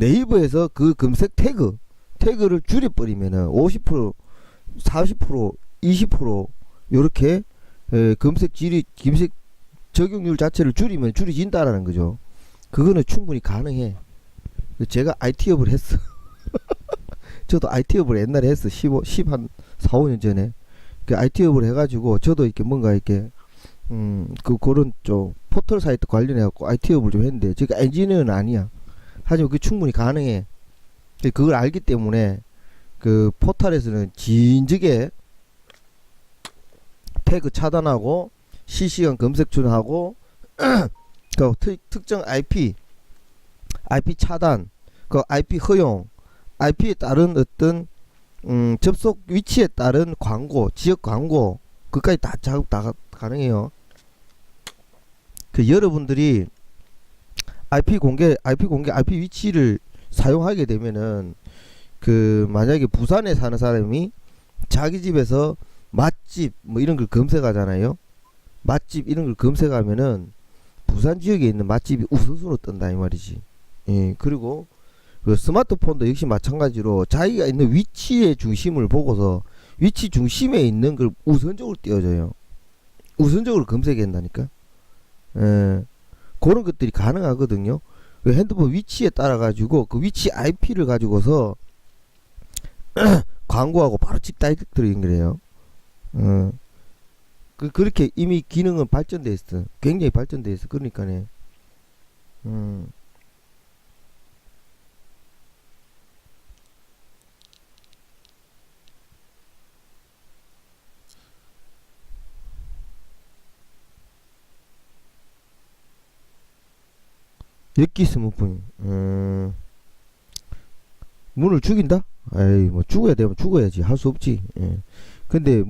네이버에서 그 검색 태그를 줄여버리면은 50%, 40%, 20% 요렇게 검색 적용률 자체를 줄이면 줄여진다라는 거죠. 그거는 충분히 가능해. 제가 IT업을 했어. 저도 IT업을 옛날에 했어. 10한 4, 5년 전에. 그 IT업을 해가지고 저도 이렇게 뭔가 이렇게 그런 좀 포털 사이트 관련해갖고 IT업을 좀 했는데 제가 엔지니어는 아니야. 하지만 그게 충분히 가능해. 그걸 알기 때문에 그 포털에서는 진즉에 태그 차단하고 실시간 검색 준하고 그 특정 IP 차단, 그 IP 허용, IP에 따른 어떤 접속 위치에 따른 광고, 지역 광고, 그까지 다 작업 다 가능해요. 그 여러분들이 IP 위치를 사용하게 되면은 그 만약에 부산에 사는 사람이 자기 집에서 맛집 뭐 이런 걸 검색하잖아요. 맛집 이런 걸 검색하면은 부산 지역에 있는 맛집이 우선순위로 뜬다 이 말이지. 예, 그리고 그 스마트폰도 역시 마찬가지로 자기가 있는 위치의 중심을 보고서 위치 중심에 있는 걸 우선적으로 띄워줘요. 우선적으로 검색해야 한다니까. 예, 그런 것들이 가능하거든요. 그 핸드폰 위치에 따라 가지고 그 위치 IP를 가지고서 광고하고 바로 집 다이렉트로 연결해요. 그렇게 이미 기능은 발전돼 있어. 굉장히 발전돼 있어. 그러니까네. 엽기 스머프님. 문을 죽인다? 에이, 뭐 죽어야 되면 죽어야지. 할 수 없지. 예. 근데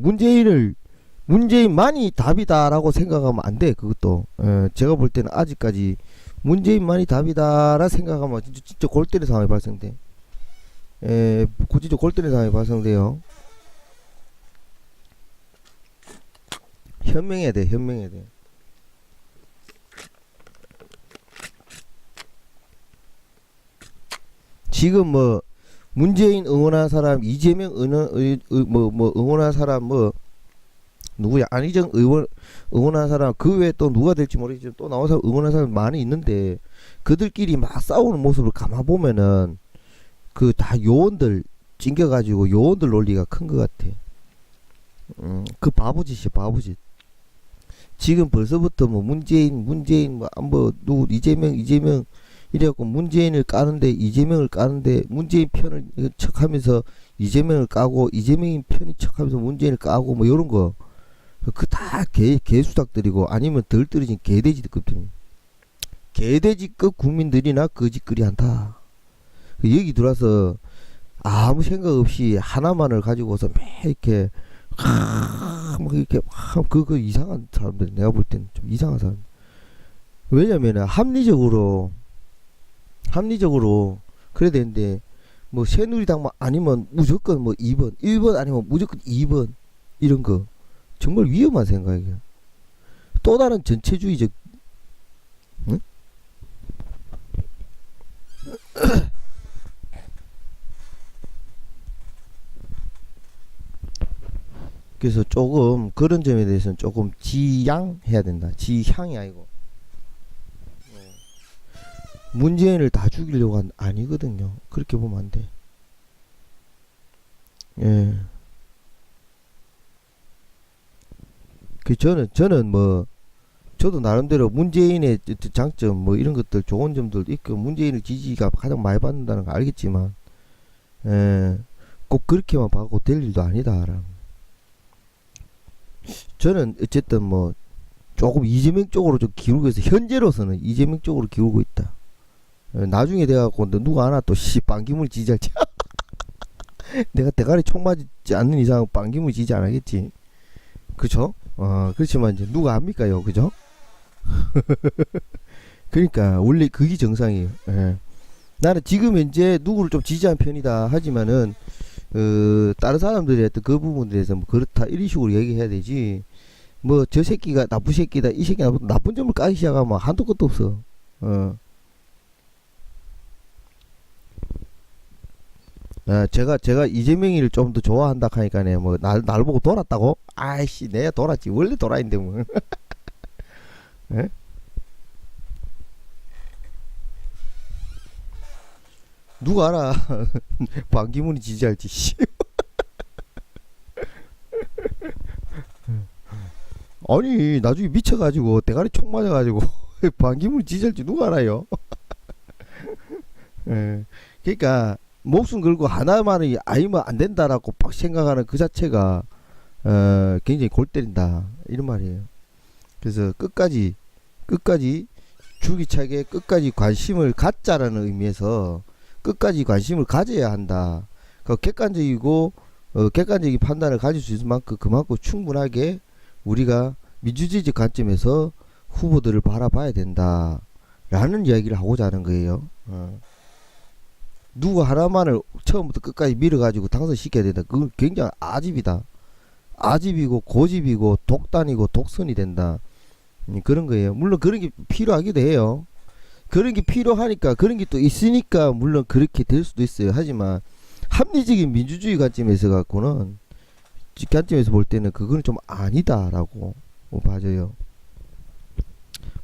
문재인만이 답이다라고 생각하면 안 돼. 그것도. 제가 볼 때는 아직까지 문재인만이 답이다라 생각하면 진짜 골 때리는 상황이 발생돼. 진짜 골 때리는 상황이 발생돼요. 현명해야 돼. 현명해야 돼. 지금 뭐 문재인 응원한 사람, 이재명 응원한 사람, 뭐 누구야, 안희정 의원 응원한 사람, 그 외에 또 누가 될지 모르겠지만 또 나와서 응원한 사람 많이 있는데 그들끼리 막 싸우는 모습을 가만 보면은 그 다 요원들 찡겨가지고 요원들 논리가 큰 것 같아. 그 바보짓이야, 바보짓. 지금 벌써부터 뭐 문재인 뭐 누구 이재명 이래갖고 문재인을 까는데 이재명을 까는데 문재인 편을 척하면서 이재명을 까고 이재명인 편인 척하면서 문재인을 까고 뭐 요런 거 그 다 개수작들이고 아니면 덜 떨어진 개돼지급들입니다. 개돼지급 국민들이나 거짓거리 한다. 여기 들어와서 아무 생각 없이 하나만을 가지고서 매 이렇게 막 이렇게 그 이상한 사람들, 내가 볼 때는 좀 이상한 사람. 왜냐면은 합리적으로 그래야 되는데 뭐 새누리당 아니면 무조건 뭐 2번 1번 아니면 무조건 2번 이런 거 정말 위험한 생각이야. 또 다른 전체주의적. 응? 그래서 조금 그런 점에 대해서는 조금 지양해야 된다. 지향이 아니고 문재인을 다 죽이려고 아니거든요. 그렇게 보면 안 돼. 예. 그 저는 뭐 저도 나름대로 문재인의 장점 뭐 이런 것들 좋은 점들도 있고 문재인을 지지가 가장 많이 받는다는 거 알겠지만 꼭 그렇게만 봐도 될 일도 아니다. 저는 어쨌든 뭐 조금 이재명 쪽으로 좀 기울고 있어. 현재로서는 이재명 쪽으로 기울고 있다. 나중에 돼갖고 누가 하나 또 빵기물 지지할지 내가 대가리 총 맞지 않는 이상 빵기물 지지 안 하겠지. 그쵸? 그렇지만 이제 누가 합니까요? 그죠? 그러니까 원래 그게 정상이에요. 예. 나는 지금 현재 누구를 좀 지지한 편이다 하지만은 다른 사람들이 했던 그 부분에 대해서 뭐 그렇다 이런 식으로 얘기해야 되지. 뭐 저 새끼가 나쁜 새끼다, 이 새끼 나쁜 점을 까기 시작하면 한도 끝도 없어. 제가 이재명이를 좀 더 좋아한다 하니까네 뭐 날 보고 돌았다고? 아이씨 내가 돌았지 원래 돌아인데 뭐. 예? 누가 알아? 반기문이 지지할지. 씨. 아니 나중에 미쳐가지고 대가리 총 맞아가지고 반기문이 지지할지 누가 알아요? 예. 그러니까 목숨 걸고 하나만이 아니면 안 된다라고 빡 생각하는 그 자체가 굉장히 골 때린다 이런 말이에요. 그래서 끝까지 줄기차게 끝까지 관심을 갖자라는 의미에서 끝까지 관심을 가져야 한다. 그 객관적이고 객관적인 판단을 가질 수 있을 만큼 그만큼 충분하게 우리가 민주주의적 관점에서 후보들을 바라봐야 된다라는 이야기를 하고자 하는 거예요. 누구 하나만을 처음부터 끝까지 밀어가지고 당선시켜야 된다. 그건 굉장히 아집이다. 아집이고 고집이고 독단이고 독선이 된다. 그런 거예요. 물론 그런 게 필요하기도 해요. 그런 게 필요하니까 그런 게 또 있으니까 물론 그렇게 될 수도 있어요. 하지만 합리적인 민주주의 관점에서 갖고는 관점에서 볼 때는 그거는 좀 아니다라고 봐져요.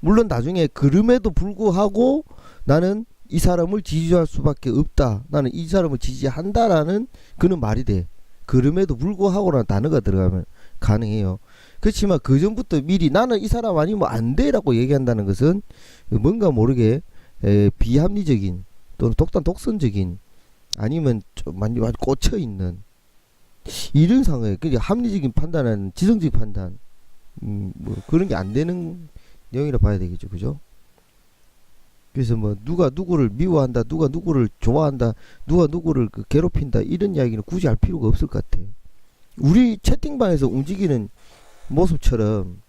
물론 나중에 그럼에도 불구하고 나는 이 사람을 지지할 수밖에 없다. 나는 이 사람을 지지한다라는 그는 말이 돼. 그럼에도 불구하고라는 단어가 들어가면 가능해요. 그렇지만 그 전부터 미리 나는 이 사람 아니면 안 돼라고 얘기한다는 것은 뭔가 모르게 비합리적인 또는 독단 독선적인 아니면 좀 많이 꽂혀 있는 이런 상황에 그냥 합리적인 판단은 지성적 판단 뭐 그런 게 안 되는 내용이라 봐야 되겠죠, 그죠? 그래서 뭐 누가 누구를 미워한다, 누가 누구를 좋아한다, 누가 누구를 괴롭힌다 이런 이야기는 굳이 할 필요가 없을 것 같아. 우리 채팅방에서 움직이는 모습처럼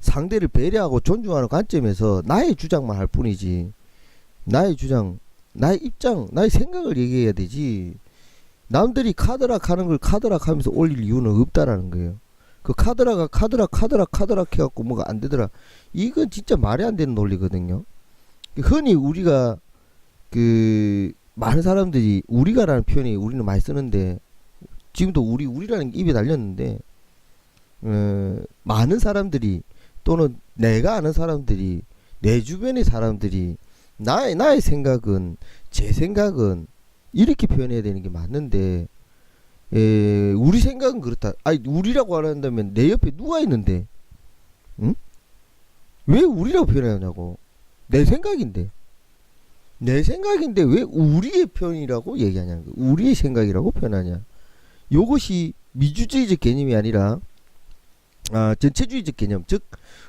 상대를 배려하고 존중하는 관점에서 나의 주장만 할 뿐이지 나의 주장, 나의 입장, 나의 생각을 얘기해야 되지 남들이 카드락 하는 걸 카드락 하면서 올릴 이유는 없다라는 거예요. 그 카드락 해갖고 뭐가 안 되더라. 이건 진짜 말이 안 되는 논리거든요. 흔히 우리가 많은 사람들이 우리가라는 표현이 우리는 많이 쓰는데 지금도 우리라는 게 입에 달렸는데 많은 사람들이 또는 내가 아는 사람들이 내 주변의 사람들이 나의 생각은 제 생각은 이렇게 표현해야 되는 게 맞는데 우리 생각은 그렇다. 아니 우리라고 안 한다면 내 옆에 누가 있는데 응? 왜 우리라고 표현하냐고. 내 생각인데 왜 우리의 편이라고 얘기하냐는 거야. 우리의 생각이라고 표현하냐. 요것이 민주주의적 개념이 아니라 전체주의적 개념, 즉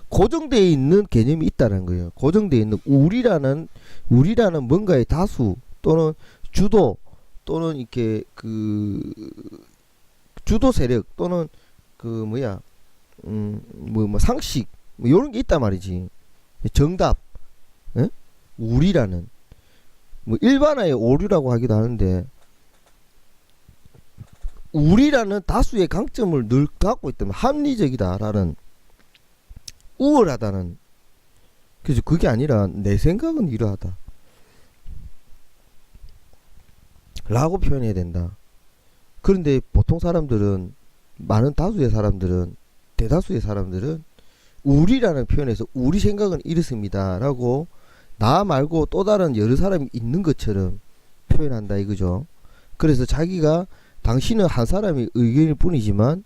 고정되어 있는 개념이 있다는 거예요. 고정되어 있는 우리라는 뭔가의 다수 또는 주도 또는 이렇게 주도 세력 또는 상식 뭐 이런 게 있단 말이지. 정답, 에? 우리라는 뭐 일반화의 오류라고 하기도 하는데 우리라는 다수의 강점을 늘 갖고 있다면 합리적이다라는 우월하다는 그래서 그게 아니라 내 생각은 이러하다 라고 표현해야 된다. 그런데 보통 사람들은 대다수의 사람들은 우리라는 표현에서 우리 생각은 이렇습니다 라고 나 말고 또 다른 여러 사람이 있는 것처럼 표현한다 이거죠. 그래서 자기가 당신은 한 사람의 의견일 뿐이지만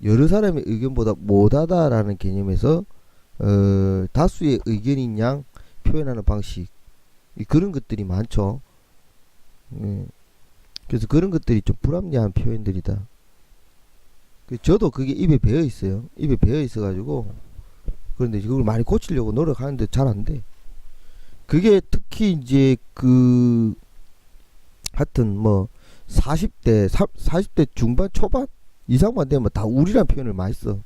여러 사람의 의견보다 못하다라는 개념에서 다수의 의견인 양 표현하는 방식 그런 것들이 많죠. 그래서 그런 것들이 좀 불합리한 표현들이다. 저도 그게 입에 배어 있어요. 입에 배어 있어 가지고 그런데 그걸 많이 고치려고 노력하는데 잘 안 돼. 그게 특히 이제 하여튼 뭐 40대 중반 초반 이상만 되면 다 우리란 표현을 많이 써.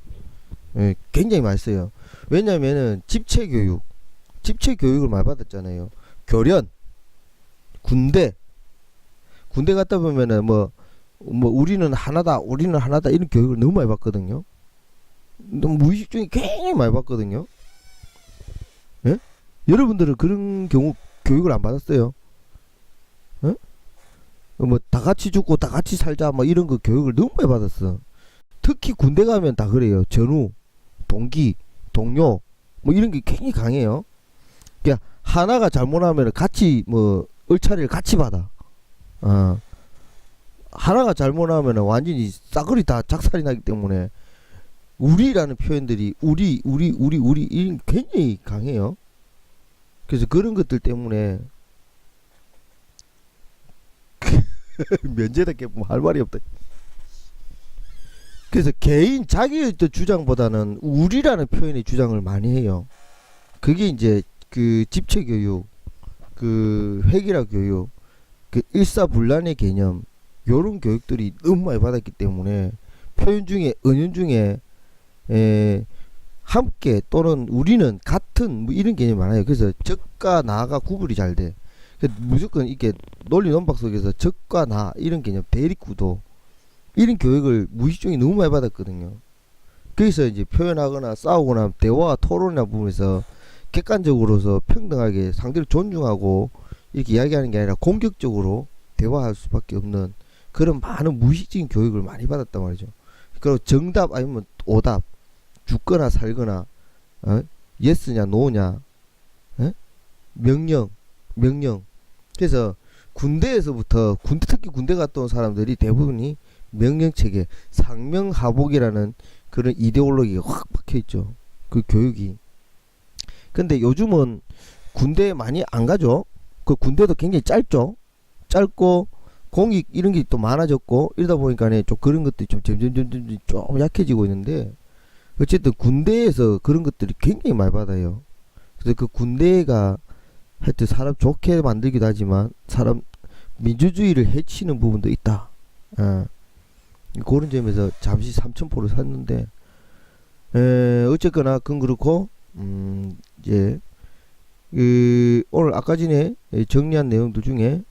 굉장히 많이 써요. 왜냐면은 집체교육을 많이 받았잖아요. 교련, 군대 갔다 보면은 뭐 우리는 하나다 이런 교육을 너무 많이 받거든요. 무의식 중에 굉장히 많이 받거든요. 예? 여러분들은 그런 경우 교육을 안 받았어요? 예? 뭐 다 같이 죽고 다 같이 살자 뭐 이런 거 교육을 너무 많이 받았어. 특히 군대 가면 다 그래요. 전우, 동기, 동료 뭐 이런 게 굉장히 강해요. 그냥 하나가 잘못하면 같이 뭐 얼차리를 같이 받아. 하나가 잘못하면 완전히 싸그리 다 작살이 나기 때문에 우리라는 표현들이 우리 이런 게 굉장히 강해요. 그래서 그런 것들 때문에 면제답게 뭐 할 말이 없다. 그래서 개인 자기의 또 주장보다는 우리라는 표현의 주장을 많이 해요. 그게 이제 그 집체 교육, 그 회기라 교육, 그 일사불란의 개념 요런 교육들이 너무 많이 받았기 때문에 표현 중에 은연 중에 함께 또는 우리는 같은 뭐 이런 개념이 많아요. 그래서 적과 나가 구분이 잘 돼. 무조건 이렇게 논리 논박 속에서 적과 나 이런 개념 대립구도 이런 교육을 무의식 중에 너무 많이 받았거든요. 그래서 이제 표현하거나 싸우거나 대화와 토론이나 부분에서 객관적으로서 평등하게 상대를 존중하고 이렇게 이야기하는 게 아니라 공격적으로 대화할 수밖에 없는 그런 많은 무의식적인 교육을 많이 받았단 말이죠. 그리고 정답 아니면 오답, 죽거나 살거나, 예스냐 노냐, 명령. 그래서 군대에서부터 특히 군대 갔다 온 사람들이 대부분이 명령체계, 상명하복이라는 그런 이데올로기가 확 박혀있죠. 그 교육이. 근데 요즘은 군대에 많이 안 가죠. 그 군대도 굉장히 짧죠. 짧고 공익 이런 게 또 많아졌고 이러다 보니까 좀 그런 것들이 좀 점점 좀 약해지고 있는데 어쨌든 군대에서 그런 것들이 굉장히 많이 받아요. 그래서 그 군대가 하여튼 사람 좋게 만들기도 하지만 사람 민주주의를 해치는 부분도 있다. 그런 점에서 잠시 3,000%를 샀는데 어쨌거나 그건 그렇고 이제 오늘 아까 전에 정리한 내용들 중에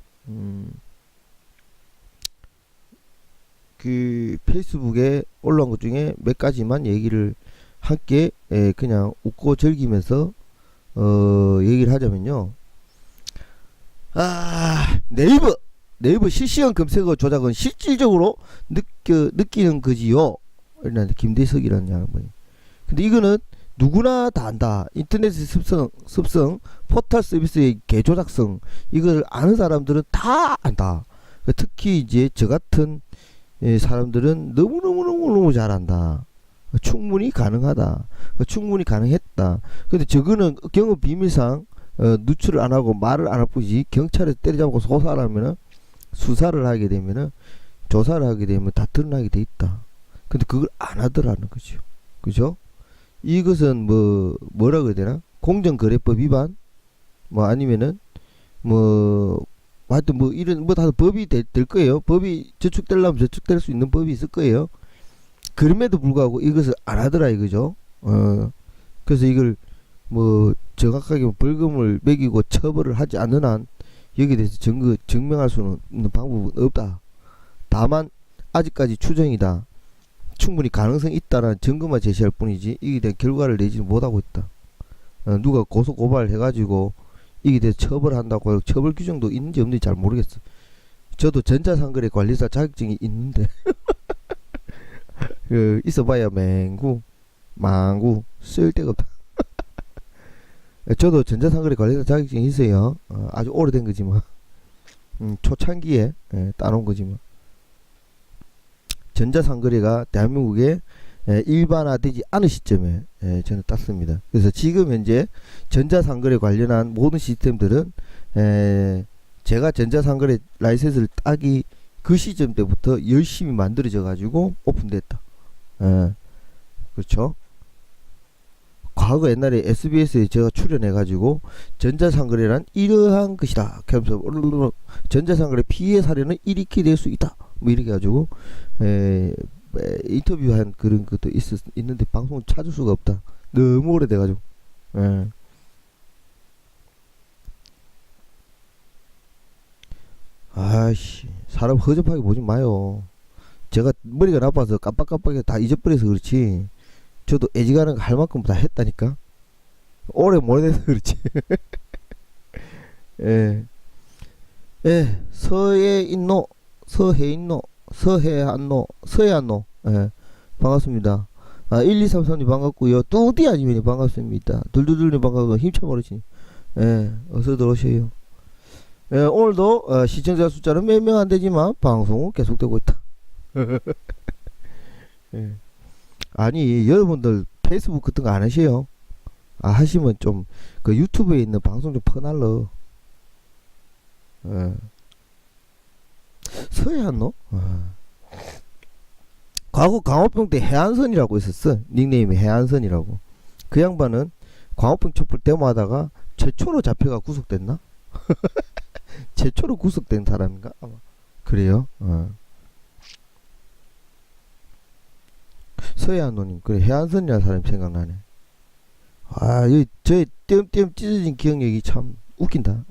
그 페이스북에 올라온 것 중에 몇 가지만 얘기를 함께 그냥 웃고 즐기면서 얘기를 하자면요. 네이버 실시간 검색어 조작은 실질적으로 느끼는 거지요. 이런 김대석이라는 양반이. 근데 이거는 누구나 다 안다. 인터넷의 습성, 포털 서비스의 개조작성, 이걸 아는 사람들은 다 안다. 특히 이제 저 같은 사람들은 너무 잘 안다. 충분히 가능하다. 충분히 가능했다. 근데 저거는 경업 비밀상 누출을 안 하고 말을 안 할 뿐이지 경찰에 때려잡고 수사를 하게 되면은 조사를 하게 되면 다 드러나게 돼 있다. 근데 그걸 안 하더라는 거죠. 그죠? 이것은 뭐라 그래야 되나? 공정거래법 위반? 뭐 아니면은 하여튼 이런 다 법이 될 거예요. 법이 저축되려면 저축될 수 있는 법이 있을 거예요. 그럼에도 불구하고 이것을 안 하더라 이거죠. 그래서 이걸 정확하게 벌금을 매기고 처벌을 하지 않는 한 여기에 대해서 증명할 수 있는 방법은 없다. 다만 아직까지 추정이다. 충분히 가능성이 있다라는 증거만 제시할 뿐이지 이게 대한 결과를 내지 못하고 있다. 누가 고소 고발을 해가지고 이게 대해서 처벌한다고 처벌 규정도 있는지 없는지 잘 모르겠어. 저도 전자상거래 관리사 자격증이 있는데 있어봐야 망구 쓸데가 없다. 저도 전자상거래 관리사 자격증이 있어요. 아주 오래된 거지만 초창기에 따놓은 거지만 전자상거래가 대한민국에 일반화되지 않은 시점에 저는 땄습니다. 그래서 지금 현재 전자상거래 관련한 모든 시스템들은 제가 전자상거래 라이센스를 따기 그 시점 때부터 열심히 만들어져 가지고 오픈됐다. 그렇죠. 과거 옛날에 SBS에 제가 출연해 가지고 전자상거래란 이러한 것이다 하면서 전자상거래 피해 사례는 이렇게 될 수 있다 뭐 이렇게 가지고 인터뷰한 그런 것도 있는데 방송을 찾을 수가 없다. 너무 오래돼 가지고. 아이씨, 사람 허접하게 보지 마요. 제가 머리가 나빠서 깜빡깜빡하게 다 잊어버려서 그렇지 저도 애지간한 거 할 만큼 다 했다니까. 오래 못 해서 그렇지. 서해인노 서해인노, 서해안노, 서해안노. 예, 반갑습니다. 1233님 반갑고요. 뚜디 아니면 반갑습니다. 둘둘둘님 반갑고 힘차 모르시니. 예, 어서 들어오셔요. 예, 오늘도 시청자 숫자는 몇 명 안 되지만 방송은 계속되고 있다. 예. 아니 여러분들 페이스북 같은 거 안 하세요? 하시면 좀 그 유튜브에 있는 방송 좀 퍼날러. 예. 서해안노? 과거 광우병 때 해안선이라고 있었어. 닉네임이 해안선이라고. 그 양반은 광우병 촛불 데모하다가 최초로 잡혀가 구속됐나? 최초로 구속된 사람인가? 아마 그래요. 서해안노님, 그래 해안선이라는 사람이 생각나네. 여기 저의 띄엄띄엄 찢어진 기억력이 참 웃긴다.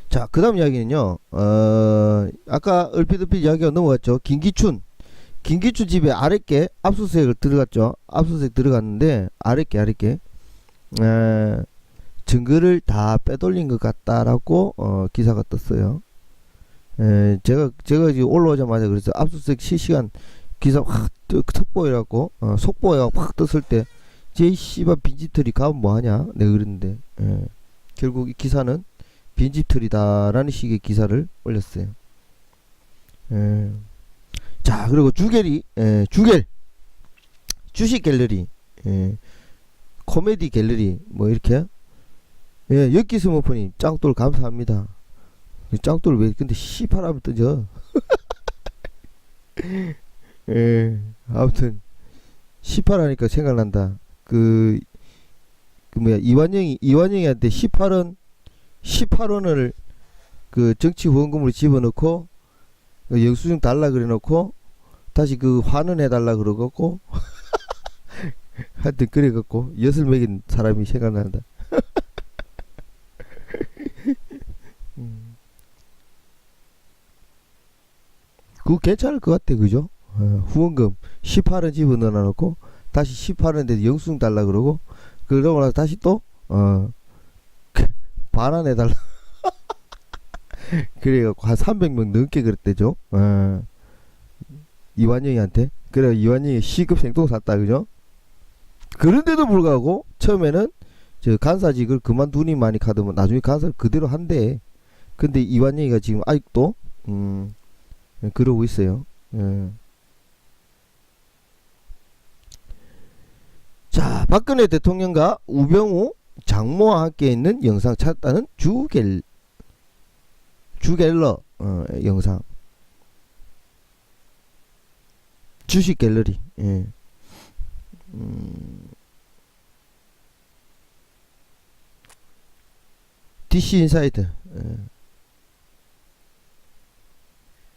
자, 그 다음 이야기는요. 아까 얼핏 이야기가 넘어갔죠. 김기춘 집에 아랫게 압수수색을 들어갔죠. 압수수색 들어갔는데 아랫게 증거를 다 빼돌린 것 같다라고 기사가 떴어요. 제가 지금 올라오자마자 그래서 압수수색 실시간 기사 확 속보해갖고 속보해갖고 확 떴을 때 제 씨발 빈집털이 가면 뭐하냐 내가 그랬는데 결국 이 기사는 빈집털이다라는 식의 기사를 올렸어요. 자, 그리고 주겔이 주식 갤러리, 코미디 갤러리 뭐 이렇게 엽기 스머프님 짱돌 감사합니다. 짱돌 왜 근데 씨발하면 뜨죠? 아무튼 씨발하니까 생각난다. 그 뭐야 이완영이한테 18원을 그 정치 후원금으로 집어넣고 영수증 달라 그래놓고 다시 그 환원해 달라 그러고 하여튼 그래갖고 엿을 먹인 사람이 생각난다. 그거 괜찮을 것 같아, 그죠? 후원금 18원 집어넣어놓고 다시 18원 돼서 영수증 달라 그러고 그러고 나서 다시 또 반환해 달라. 그래갖고 한 300명 넘게 그랬대죠. 이완영이한테. 그래 이완영이 C급 생동 샀다, 그죠? 그런데도 불구하고 처음에는 저 간사직을 그만두니만이 카드면 나중에 간사를 그대로 한대. 근데 이완영이가 지금 아직도 그러고 있어요. 자, 박근혜 대통령과 우병우 장모와 함께 있는 영상 찾았다는 주갤러 영상. 주식 갤러리. DC 인사이드.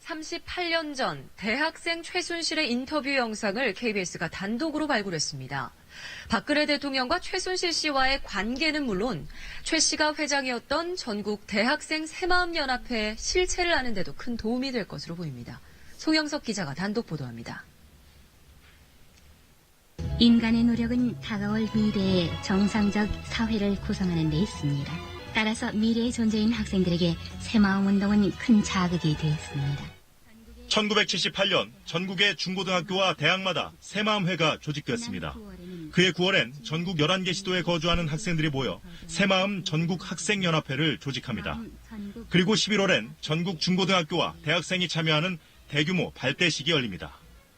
38년 전 대학생 최순실의 인터뷰 영상을 KBS가 단독으로 발굴했습니다. 박근혜 대통령과 최순실 씨와의 관계는 물론 최 씨가 회장이었던 전국 대학생 새마음연합회의 실체를 아는 데도 큰 도움이 될 것으로 보입니다. 송영석 기자가 단독 보도합니다. 인간의 노력은 다가올 미래의 정상적 사회를 구성하는 데 있습니다. 따라서 미래의 존재인 학생들에게 새마음운동은 큰 자극이 되었습니다. 1978년 전국의 중고등학교와 대학마다 새마음회가 조직되었습니다. 그해 9월엔 전국 11개 시도에 거주하는 학생들이 모여 새마음 전국학생연합회를 조직합니다. 그리고 11월엔 전국 중고등학교와 대학생이 참여하는 대규모 발대식이 열립니다.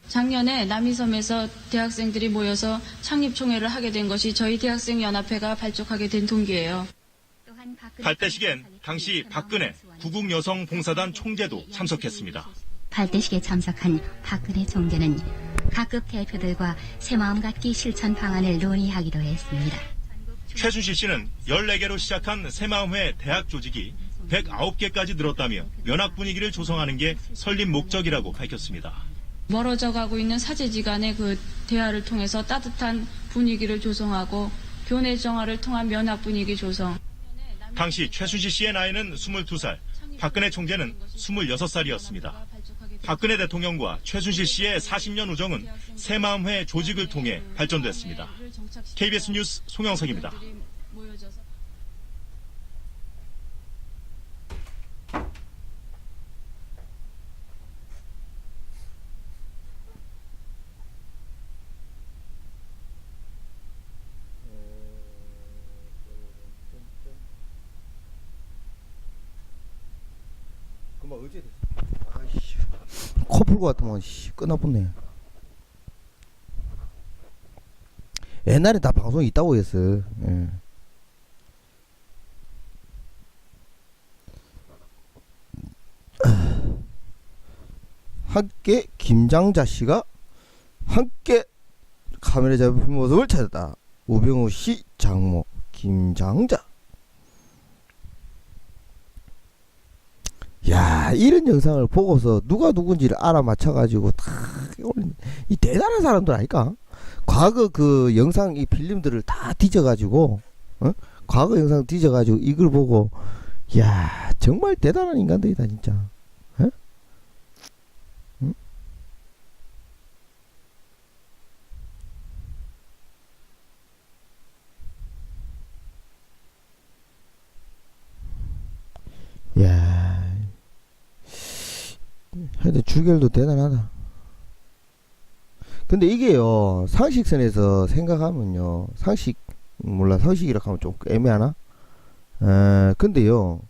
작년에 남이섬에서 대학생들이 모여서 창립총회를 하게 된 것이 저희 대학생연합회가 발족하게 된 동기예요. 발대식엔 당시 박근혜 구국여성봉사단 총재도 참석했습니다. 발대식에 참석한 박근혜 총재는 각급 대표들과 새마음 갖기 실천 방안을 논의하기도 했습니다. 최순실 씨는 14개로 시작한 새마음회 대학 조직이 109개까지 늘었다며 연합 분위기를 조성하는 게 설립 목적이라고 밝혔습니다. 멀어져 가고 있는 사제지간의 그 대화를 통해서 따뜻한 분위기를 조성하고 교내 정화를 통한 연합 분위기 조성. 당시 최순실 씨의 나이는 22살, 박근혜 총재는 26살이었습니다. 박근혜 대통령과 최순실 씨의 40년 우정은 새마음회 조직을 통해 발전됐습니다. KBS 뉴스 송영석입니다. 한번 어제 아이씨 코 풀고 왔더만 씨 끝나붙네. 옛날에 다 방송이 있다고 했어. 예. 함께 김장자 씨가 함께 카메라 잡힌 모습을 찾았다. 우병우 씨 장모 김장자. 야, 이런 영상을 보고서 누가 누군지를 알아맞혀가지고 다 올린, 이 대단한 사람들 아닐까? 과거 그 영상 이 필름들을 다 뒤져가지고, 과거 영상 뒤져가지고 이걸 보고, 야, 정말 대단한 인간들이다 진짜. 어? 응? 야. 하여튼 주결도 대단하다. 근데 이게요 상식선에서 생각하면요 상식 몰라 상식이라 하면 좀 애매하나? 근데요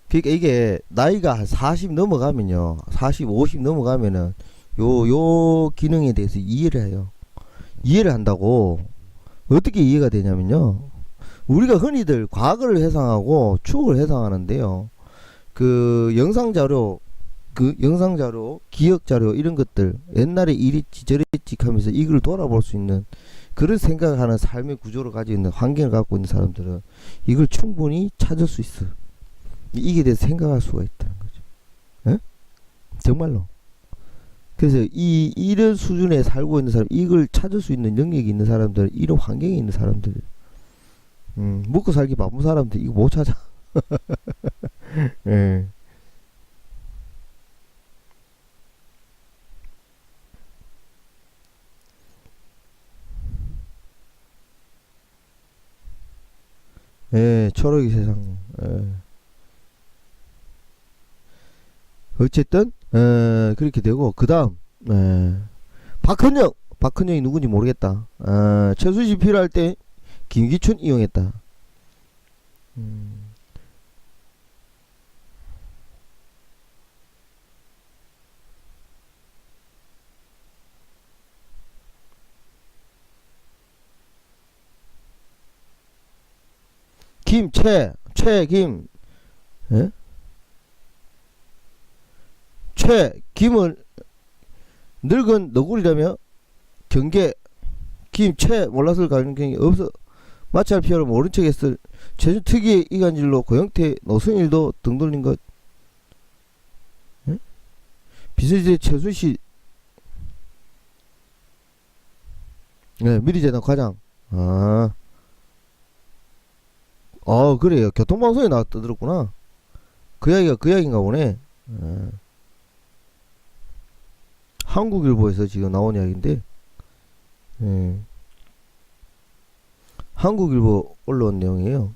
그러니까 이게 나이가 한 40 넘어가면요 40, 50 넘어가면은 요 기능에 대해서 이해를 해요. 이해를 한다고. 어떻게 이해가 되냐면요 우리가 흔히들 과거를 회상하고 추억을 회상하는데요. 그 영상자료, 기억자료 이런 것들 옛날에 이랬지 저랬지 하면서 이걸 돌아볼 수 있는 그런 생각하는 삶의 구조를 가지고 있는 환경을 갖고 있는 사람들은 이걸 충분히 찾을 수 있어. 이게 대해서 생각할 수가 있다는 거죠. 에? 정말로. 그래서 이런 수준에 살고 있는 사람, 이걸 찾을 수 있는 능력이 있는 사람들, 이런 환경에 있는 사람들, 먹고 살기 바쁜 사람들 이거 못 찾아. 예. 예, 초록이 세상. 예. 어쨌든 그렇게 되고 그 다음 박헌영이 누군지 모르겠다. 최순실 필요할 때 김기춘 이용했다. 최김 예? 최김은 늙은 너구리라며 경계 김최 몰랐을 가능성이 없어. 마찰 피해를 모른 척 했을 최준 특이의 이간질로 고영태 노승일도 등 돌린 것. 예? 비서지대 최순실 미리재단 과장. 그래요. 교통방송에 떠들었구나. 그 이야기인가 보네. 한국일보에서 지금 나온 이야기인데, 한국일보 올라온 내용이에요.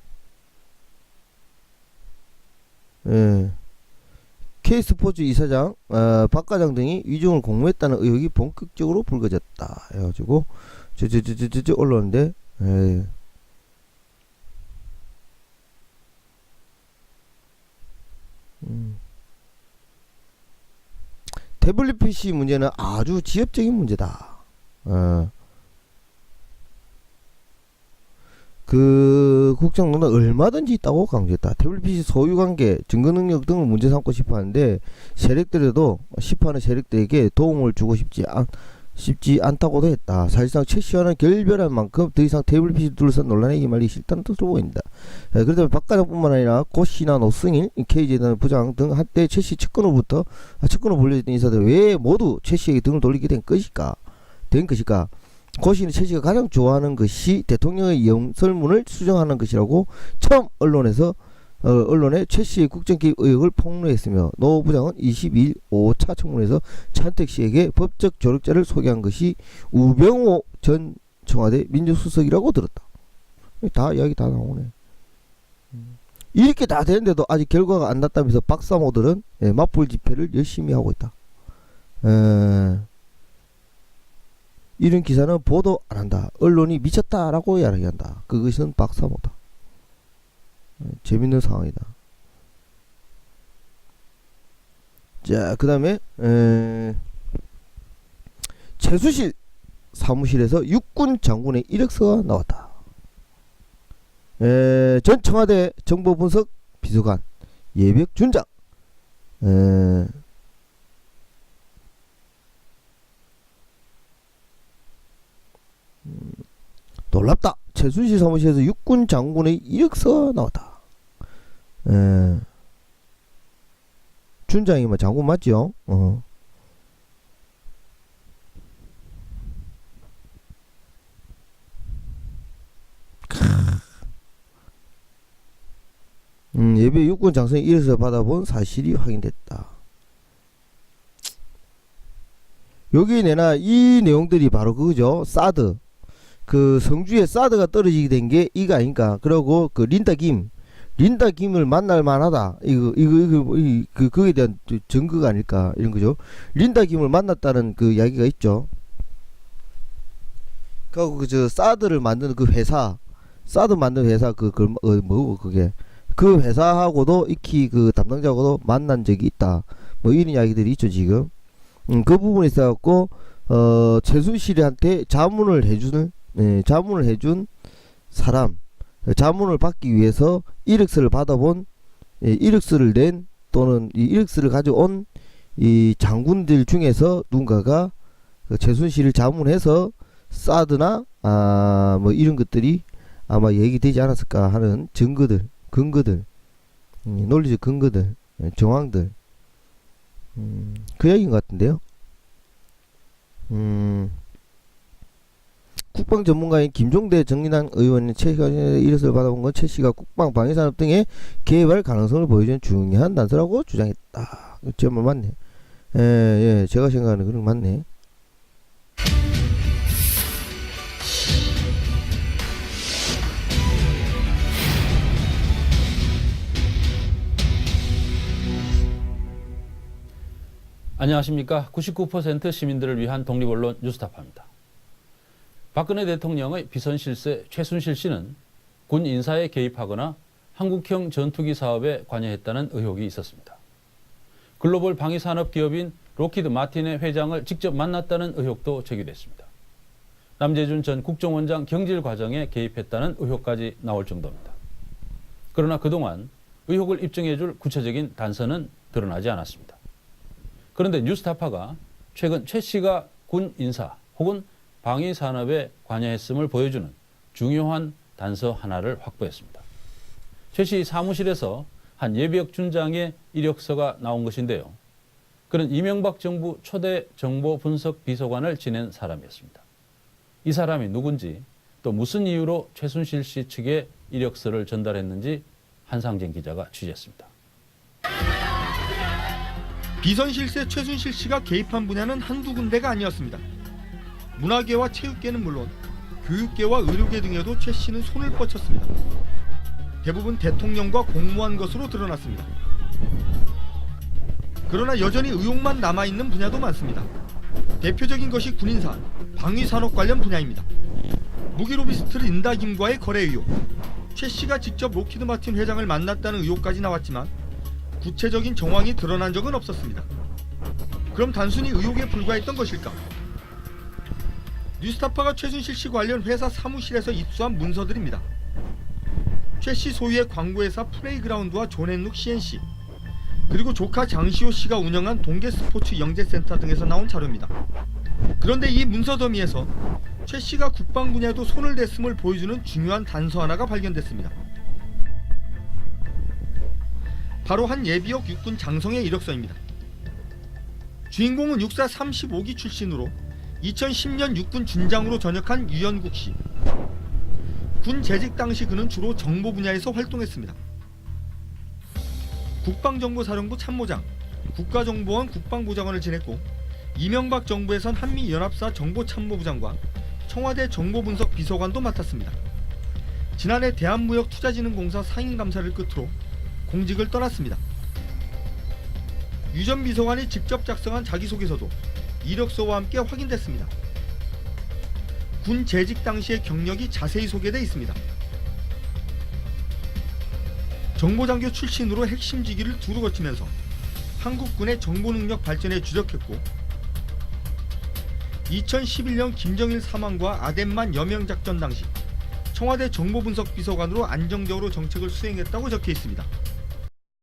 K스포츠 이사장, 박 과장 등이 위증을 공모했다는 의혹이 본격적으로 불거졌다. 해가지고, 올라오는데, 태블릿 PC 문제는 아주 지엽적인 문제다. 그 국정농단 얼마든지 있다고 강조했다. 태블릿 PC 소유 관계, 증거 능력 등을 문제 삼고 싶어 하는데 세력들에도 시파하는 세력들에게 도움을 주고 싶지 않다고도 했다. 사실상 최 씨와는 결별한 만큼 더 이상 태블릿 PC 둘러싼 논란에게 말리기 싫다는 뜻으로 보인다. 그렇다면 박 과장뿐만 아니라 고 씨나 노승일, K재단 부장 등 한때 최 씨 측근으로부터 측근으로 불려졌던 인사들 왜 모두 최 씨에게 등을 돌리게 된 것일까? 고 씨는 최 씨가 가장 좋아하는 것이 대통령의 영설문을 수정하는 것이라고 처음 언론에 최 씨의 국정개입 의혹을 폭로했으며 노 부장은 22일 5차 청문회에서 차은택 씨에게 법적 조력자를 소개한 것이 우병우 전 청와대 민정수석이라고 들었다. 이야기 다 나오네. 이렇게 다 되는데도 아직 결과가 안 났다면서 박사모들은 맞불 집회를 열심히 하고 있다. 이런 기사는 보도 안 한다. 언론이 미쳤다라고 이야기한다. 그것은 박사모다. 재밌는 상황이다. 자, 그 다음에 최순실 사무실에서 육군 장군의 이력서가 나왔다. 전 청와대 정보분석 비서관 예백 준장. 놀랍다. 최순실 사무실에서 육군 장군의 이력서가 나왔다. 준장이 뭐 장군 맞죠? 예비 육군 장성의 이력서 받아본 사실이 확인됐다. 여기 내나 이 내용들이 바로 그거죠. 사드. 그 성주에 사드가 떨어지게 된 게 이거 아닌가. 그리고 그 린다 김을 만날 만하다. 그거에 대한 증거가 아닐까. 이런 거죠. 린다 김을 만났다는 그 이야기가 있죠. 그리고 그 사드를 만드는 그 회사, 사드 만드는 회사 뭐고 그게. 그 회사하고도 익히 그 담당자하고도 만난 적이 있다. 뭐 이런 이야기들이 있죠 지금. 그 부분에 있어갖고 최순실한테 자문을 해준 사람, 자문을 받기 위해서 이력서를 받아본, 이력서를 낸 또는 이 이력서를 가져온 이 장군들 중에서 누군가가 그 최순실을 자문해서 사드나 뭐 이런 것들이 아마 얘기되지 않았을까 하는 증거들, 근거들, 논리적 근거들, 정황들, 그 이야기인 것 같은데요. 국방 전문가인 김종대 정의당 의원이 최 씨가 이력서를 받아본 건 최 씨가 국방 방위산업 등에 개입할 가능성을 보여주는 중요한 단서라고 주장했다. 정말 맞네. 예, 제가 생각하는 그런 거 맞네. 안녕하십니까. 99% 시민들을 위한 독립언론 뉴스타파입니다. 박근혜 대통령의 비선실세 최순실 씨는 군 인사에 개입하거나 한국형 전투기 사업에 관여했다는 의혹이 있었습니다. 글로벌 방위산업 기업인 록히드 마틴의 회장을 직접 만났다는 의혹도 제기됐습니다. 남재준 전 국정원장 경질 과정에 개입했다는 의혹까지 나올 정도입니다. 그러나 그동안 의혹을 입증해줄 구체적인 단서는 드러나지 않았습니다. 그런데 뉴스타파가 최근 최 씨가 군 인사 혹은 방위 산업에 관여했음을 보여주는 중요한 단서 하나를 확보했습니다. 최 씨 사무실에서 한 예비역 준장의 이력서가 나온 것인데요. 그는 이명박 정부 초대 정보 분석 비서관을 지낸 사람이었습니다. 이 사람이 누군지 또 무슨 이유로 최순실 씨 측에 이력서를 전달했는지 한상진 기자가 취재했습니다. 비선실세 최순실 씨가 개입한 분야는 한두 군데가 아니었습니다. 문화계와 체육계는 물론 교육계와 의료계 등에도 최 씨는 손을 뻗쳤습니다. 대부분 대통령과 공모한 것으로 드러났습니다. 그러나 여전히 의혹만 남아있는 분야도 많습니다. 대표적인 것이 군인사, 방위산업 관련 분야입니다. 무기 로비스트 린다 김과의 거래 의혹, 최 씨가 직접 록히드 마틴 회장을 만났다는 의혹까지 나왔지만 구체적인 정황이 드러난 적은 없었습니다. 그럼 단순히 의혹에 불과했던 것일까? 뉴스타파가 최순실 씨 관련 회사 사무실에서 입수한 문서들입니다. 최 씨 소유의 광고회사 플레이그라운드와 존앤룩 CNC, 그리고 조카 장시호 씨가 운영한 동계스포츠 영재센터 등에서 나온 자료입니다. 그런데 이 문서 더미에서 최 씨가 국방 분야에도 손을 댔음을 보여주는 중요한 단서 하나가 발견됐습니다. 바로 한 예비역 육군 장성의 이력서입니다. 주인공은 육사 35기 출신으로 2010년 육군 준장으로 전역한 유연국 씨. 군 재직 당시 그는 주로 정보 분야에서 활동했습니다. 국방정보사령부 참모장, 국가정보원 국방보좌관을 지냈고 이명박 정부에선 한미연합사 정보참모부장과 청와대 정보분석 비서관도 맡았습니다. 지난해 대한무역투자진흥공사 상임감사를 끝으로 공직을 떠났습니다. 유 전 비서관이 직접 작성한 자기소개서도 이력서와 함께 확인됐습니다. 군 재직 당시의 경력이 자세히 소개되어 있습니다. 정보장교 출신으로 핵심 직위를 두루 거치면서 한국군의 정보 능력 발전에 주력했고 2011년 김정일 사망과 아덴만 여명 작전 당시 청와대 정보분석비서관으로 안정적으로 정책을 수행했다고 적혀 있습니다.